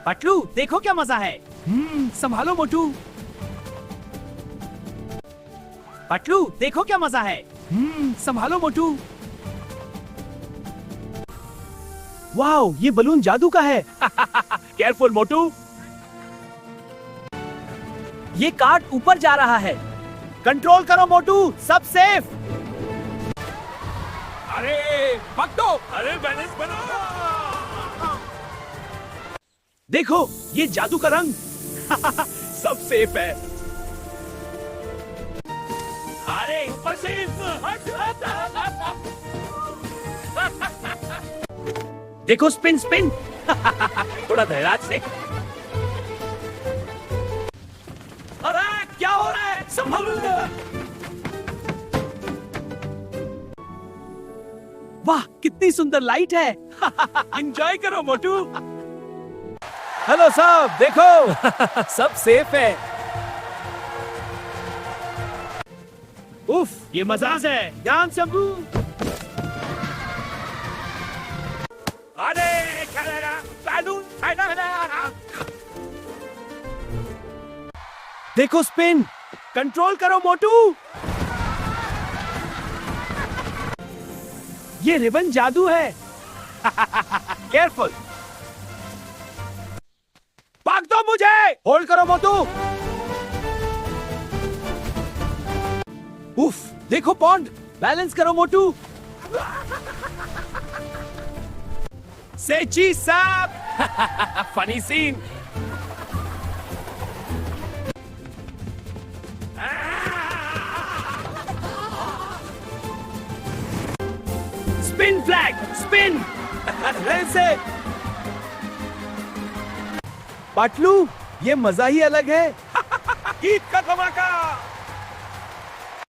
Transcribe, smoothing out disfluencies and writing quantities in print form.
पटलू देखो क्या मजा है। संभालो मोटू। पटलू देखो क्या मजा है। संभालो मोटू। वाओ, ये बलून जादू का है। केयरफुल मोटू। ये कार्ट ऊपर जा रहा है। कंट्रोल करो मोटू, सब सेफ। अरे पकड़ो। अरे बैलेंस बना। देखो ये जादू का रंग। सब सेफ है। अरे ऊपर से देखो स्पिन स्पिन। थोड़ा धैर्य से। अरे क्या हो रहा है, संभालो। वाह कितनी सुंदर लाइट है। एंजॉय करो मोटू। हेलो सब, देखो। सब सेफ है। उफ, ये मजाज है। ध्यान शंभू। अरे चलेगा बैलून फाइनल। देखो स्पिन। कंट्रोल करो मोटू। ये रिबन जादू है। केयरफुल। भाग दो मुझे। होल्ड करो मोटू। उफ, देखो पॉन्ड। बैलेंस करो मोटू। से चीज साहब। Funny scene. Spin flag, spin. से पटलू, ये मजा ही अलग है। ईद का धमाका।